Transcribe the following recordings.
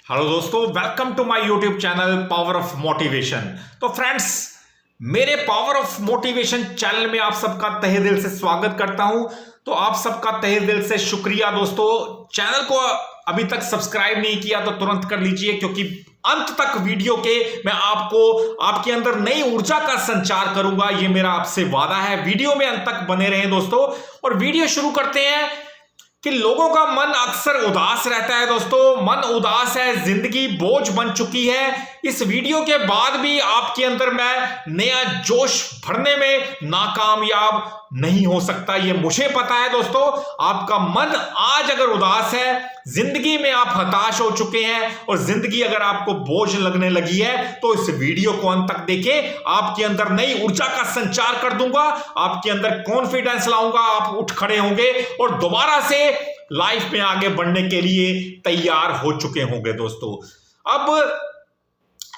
Hello दोस्तों, welcome to my YouTube channel power of motivation. तो friends, मेरे power of motivation channel में आप सबका तहे दिल से स्वागत करता हूं। तो आप सबका तहे दिल से शुक्रिया दोस्तों। चैनल को अभी तक सब्सक्राइब नहीं किया तो तुरंत कर लीजिए, क्योंकि अंत तक वीडियो के मैं आपको आपके अंदर नई ऊर्जा का संचार करूंगा, ये मेरा आपसे वादा है। वीडियो में अंत तक बने रहें दोस्तों। और वीडियो शुरू करते हैं कि लोगों का मन अक्सर उदास रहता है दोस्तों। मन उदास है, जिंदगी बोझ बन चुकी है। इस वीडियो के बाद भी आपके अंदर मैं नया जोश भरने में नाकामयाब नहीं हो सकता, ये मुझे पता है दोस्तों। आपका मन आज अगर उदास है, जिंदगी में आप हताश हो चुके हैं और जिंदगी अगर आपको बोझ लगने लगी है, तो इस वीडियो को अंत तक देखें। आपके अंदर नई ऊर्जा का संचार कर दूंगा, आपके अंदर कॉन्फिडेंस लाऊंगा, आप उठ खड़े होंगे और दोबारा से लाइफ में आगे बढ़ने के लिए तैयार हो चुके होंगे दोस्तों। अब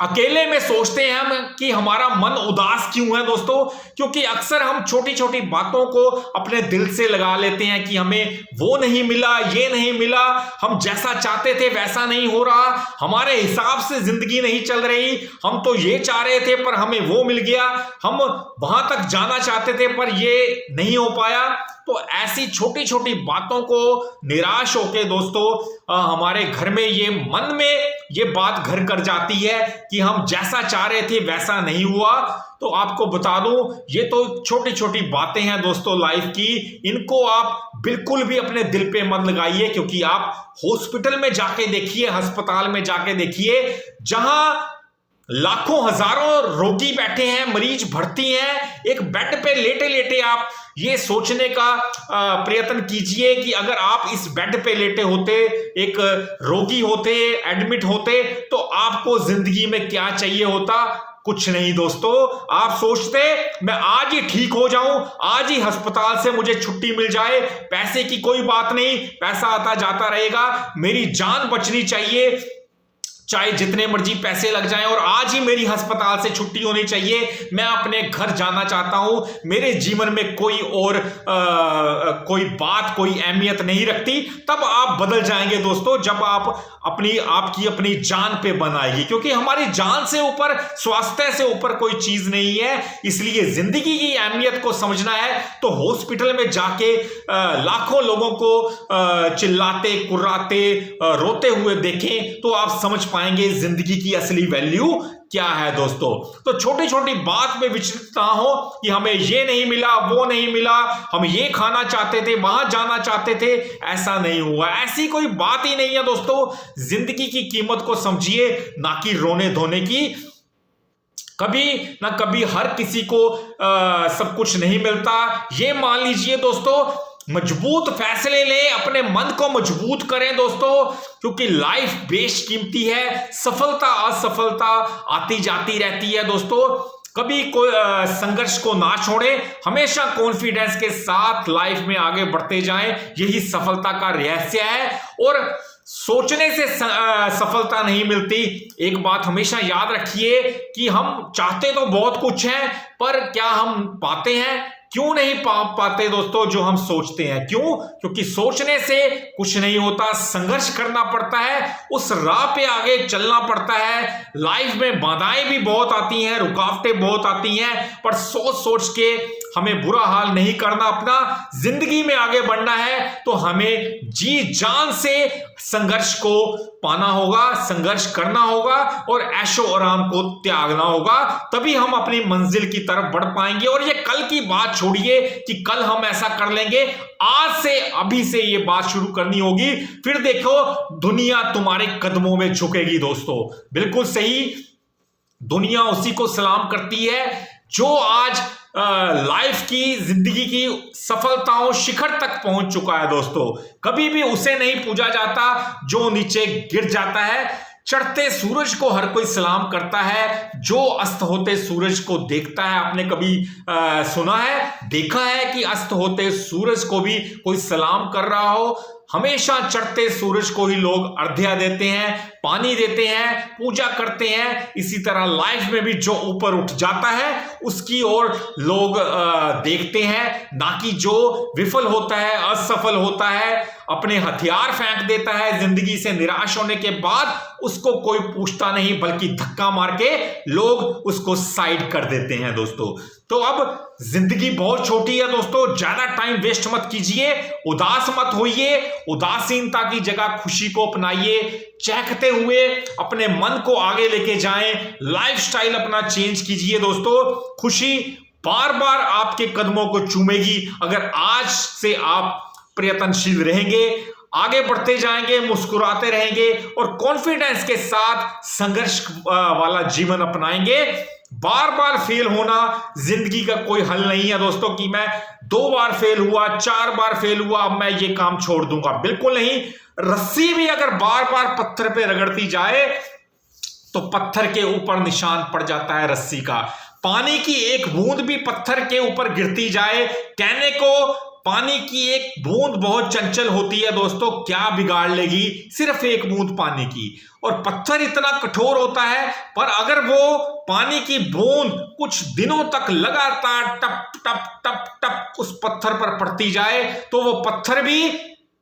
अकेले में सोचते हैं हम कि हमारा मन उदास क्यों है दोस्तों, क्योंकि अक्सर हम छोटी छोटी बातों को अपने दिल से लगा लेते हैं कि हमें वो नहीं मिला, ये नहीं मिला, हम जैसा चाहते थे वैसा नहीं हो रहा, हमारे हिसाब से जिंदगी नहीं चल रही, हम तो ये चाह रहे थे पर हमें वो मिल गया, हम वहां तक जाना चाहते थे पर ये नहीं हो पाया। तो ऐसी छोटी छोटी बातों को निराश होके दोस्तों हमारे घर में ये मन में ये बात घर कर जाती है कि हम जैसा चाह रहे थे वैसा नहीं हुआ। तो आपको बता दूं, ये तो छोटी छोटी बातें हैं दोस्तों लाइफ की, इनको आप बिल्कुल भी अपने दिल पे मत लगाइए, क्योंकि आप हॉस्पिटल में जाके देखिए, अस्पताल में जाके देखिए, जहां लाखों हजारों रोगी बैठे हैं, मरीज भर्ती हैं, एक बेड पे लेटे लेटे आप ये सोचने का प्रयत्न कीजिए कि अगर आप इस बेड पे लेटे होते, एक रोगी होते, एडमिट होते, तो आपको जिंदगी में क्या चाहिए होता? कुछ नहीं दोस्तों। आप सोचते मैं आज ही ठीक हो जाऊं, आज ही अस्पताल से मुझे छुट्टी मिल जाए, पैसे की कोई बात नहीं, पैसा आता जाता रहेगा, मेरी जान बचनी चाहिए, चाहे जितने मर्जी पैसे लग जाएं, और आज ही मेरी अस्पताल से छुट्टी होनी चाहिए, मैं अपने घर जाना चाहता हूं, मेरे जीवन में कोई और कोई बात कोई अहमियत नहीं रखती। तब आप बदल जाएंगे दोस्तों, जब आप आपकी अपनी जान पे बनाएगी, क्योंकि हमारी जान से ऊपर, स्वास्थ्य से ऊपर कोई चीज नहीं है। इसलिए जिंदगी की अहमियत को समझना है तो हॉस्पिटल में जाके लाखों लोगों को चिल्लाते, कुर्राते, रोते हुए देखें, तो आप समझ पाएंगे जिंदगी की असली वैल्यू क्या है दोस्तों। तो छोटी छोटी बात में विचलित ना हो कि हमें ये नहीं मिला, वो नहीं मिला, हम ये खाना चाहते थे, वहां जाना चाहते थे, ऐसा नहीं हुआ, ऐसी कोई बात ही नहीं है दोस्तों। जिंदगी की कीमत को समझिए, ना कि रोने धोने की। कभी ना कभी हर किसी को सब कुछ नहीं मिलता, ये मान लीजिए दोस्तों। मजबूत फैसले लें, अपने मन को मजबूत करें दोस्तों, क्योंकि लाइफ बेशकीमती है। सफलता असफलता आती जाती रहती है दोस्तों। कभी कोई संघर्ष को ना छोड़ें, हमेशा कॉन्फिडेंस के साथ लाइफ में आगे बढ़ते जाएं, यही सफलता का रहस्य है। और सोचने से सफलता नहीं मिलती। एक बात हमेशा याद रखिए कि हम चाहते तो बहुत कुछ है, पर क्या हम पाते हैं? क्यों नहीं पाते दोस्तों जो हम सोचते हैं? क्यों? क्योंकि सोचने से कुछ नहीं होता, संघर्ष करना पड़ता है, उस राह पे आगे चलना पड़ता है। लाइफ में बाधाएं भी बहुत आती हैं, रुकावटें बहुत आती हैं, पर सोच सोच के हमें बुरा हाल नहीं करना। अपना जिंदगी में आगे बढ़ना है तो हमें जी जान से संघर्ष को पाना होगा, संघर्ष करना होगा और ऐशो आराम को त्यागना होगा, तभी हम अपनी मंजिल की तरफ बढ़ पाएंगे। और ये कल की बात छोड़िए कि कल हम ऐसा कर लेंगे, आज से, अभी से ये बात शुरू करनी होगी, फिर देखो दुनिया तुम्हारे कदमों में झुकेगी दोस्तों। बिल्कुल सही, दुनिया उसी को सलाम करती है जो आज लाइफ की, जिंदगी की सफलताओं शिखर तक पहुंच चुका है दोस्तों। कभी भी उसे नहीं पूजा जाता जो नीचे गिर जाता है। चढ़ते सूरज को हर कोई सलाम करता है, जो अस्त होते सूरज को देखता है। आपने कभी सुना है, देखा है कि अस्त होते सूरज को भी कोई सलाम कर रहा हो? हमेशा चढ़ते सूरज को ही लोग अर्घ्य देते हैं, पानी देते हैं, पूजा करते हैं। इसी तरह लाइफ में भी जो ऊपर उठ जाता है उसकी ओर लोग देखते हैं, ना कि जो विफल होता है, असफल होता है, अपने हथियार फेंक देता है, जिंदगी से निराश होने के बाद उसको कोई पूछता नहीं, बल्कि धक्का मार के लोग उसको साइड कर देते हैं दोस्तों। तो अब जिंदगी बहुत छोटी है दोस्तों, ज्यादा टाइम वेस्ट मत कीजिए, उदास मत होइए, उदासीनता की जगह खुशी को अपनाइए, चहकते हुए अपने मन को आगे लेके जाएं, लाइफस्टाइल अपना चेंज कीजिए दोस्तों। खुशी बार बार आपके कदमों को चूमेगी अगर आज से आप प्रयत्नशील रहेंगे, आगे बढ़ते जाएंगे, मुस्कुराते रहेंगे और कॉन्फिडेंस के साथ संघर्ष वाला जीवन अपनाएंगे। बार बार फेल होना जिंदगी का कोई हल नहीं है दोस्तों, कि मैं 2 बार फेल हुआ, 4 बार फेल हुआ, अब मैं ये काम छोड़ दूंगा, बिल्कुल नहीं। रस्सी भी अगर बार बार पत्थर पे रगड़ती जाए तो पत्थर के ऊपर निशान पड़ जाता है रस्सी का। पानी की एक बूंद भी पत्थर के ऊपर गिरती जाए, कहने को पानी की एक बूंद बहुत चंचल होती है दोस्तों, क्या बिगाड़ लेगी सिर्फ एक बूंद पानी की। और पत्थर इतना कठोर होता है, पर अगर वो पानी की बूंद कुछ दिनों तक लगातार टप टप टप टप उस पत्थर पर पड़ती जाए तो वो पत्थर भी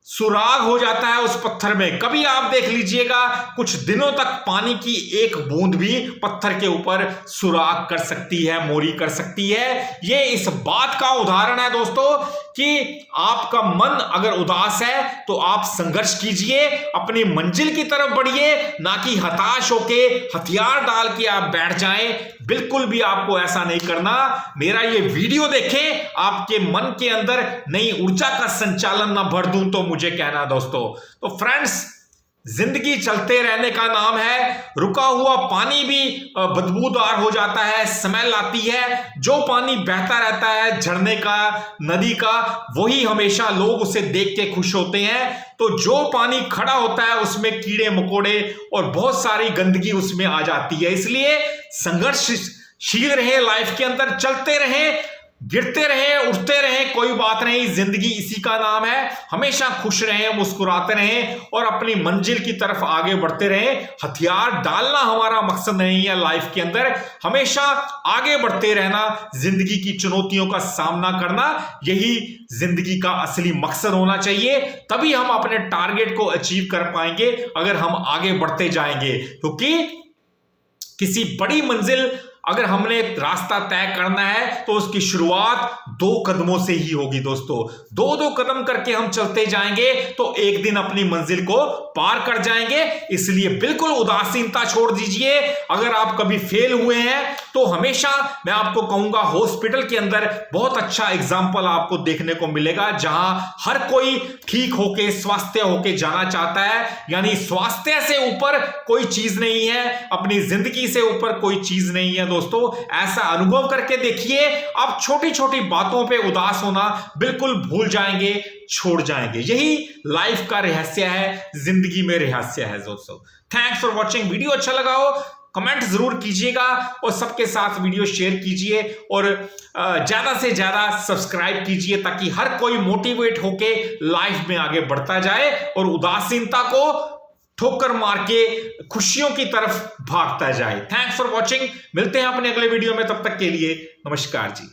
सुराग हो जाता है उस पत्थर में। कभी आप देख लीजिएगा, कुछ दिनों तक पानी की एक बूंद भी पत्थर के ऊपर सुराग कर सकती है, मोरी कर सकती है। ये इस बात का उदाहरण है दोस्तों कि आपका मन अगर उदास है तो आप संघर्ष कीजिए, अपनी मंजिल की तरफ बढ़िए, ना कि हताश होके हथियार डाल के आप बैठ जाएं। बिल्कुल भी आपको ऐसा नहीं करना। मेरा ये वीडियो देखें, आपके मन के अंदर नई ऊर्जा का संचालन ना भर दूं तो मुझे कहना दोस्तों। तो फ्रेंड्स, जिंदगी चलते रहने का नाम है। रुका हुआ पानी भी बदबूदार हो जाता है, स्मेल आती है। जो पानी बहता रहता है झरने का, नदी का, वही हमेशा लोग उसे देख के खुश होते हैं। तो जो पानी खड़ा होता है उसमें कीड़े मकोड़े और बहुत सारी गंदगी उसमें आ जाती है। इसलिए संघर्षशील रहे, लाइफ के अंदर चलते रहे, गिरते रहे, उठते रहे, कोई बात नहीं, जिंदगी इसी का नाम है। हमेशा खुश रहें, मुस्कुराते रहें और अपनी मंजिल की तरफ आगे बढ़ते रहें। हथियार डालना हमारा मकसद नहीं है लाइफ के अंदर, हमेशा आगे बढ़ते रहना, जिंदगी की चुनौतियों का सामना करना, यही जिंदगी का असली मकसद होना चाहिए। तभी हम अपने टारगेट को अचीव कर पाएंगे अगर हम आगे बढ़ते जाएंगे। क्योंकि किसी बड़ी मंजिल अगर हमने रास्ता तय करना है तो उसकी शुरुआत 2 कदमों से ही होगी दोस्तों। 2-2 कदम करके हम चलते जाएंगे तो एक दिन अपनी मंजिल को पार कर जाएंगे। इसलिए बिल्कुल उदासीनता छोड़ दीजिए। अगर आप कभी फेल हुए हैं तो हमेशा मैं आपको कहूंगा, हॉस्पिटल के अंदर बहुत अच्छा एग्जाम्पल आपको देखने को मिलेगा, जहां हर कोई ठीक होके, स्वास्थ्य होके जाना चाहता है। यानी स्वास्थ्य से ऊपर कोई चीज नहीं है, अपनी जिंदगी से ऊपर कोई चीज नहीं है दोस्तों। ऐसा अनुभव करके देखिए, आप छोटी छोटी बातों पे उदास होना बिल्कुल भूल जाएंगे, छोड़ जाएंगे। यही लाइफ का रहस्य है, जिंदगी में रहस्य है दोस्तों। Thanks for watching. वीडियो अच्छा लगा हो कमेंट जरूर कीजिएगा और सबके साथ वीडियो शेयर कीजिए और ज्यादा से ज्यादा सब्सक्राइब कीजिए, ताकि हर कोई मोटिवेट होके लाइफ में आगे बढ़ता जाए और उदासीनता को ठोकर मार के खुशियों की तरफ भागता जाए। Thanks for watching. मिलते हैं अपने अगले वीडियो में, तब तक के लिए नमस्कार जी।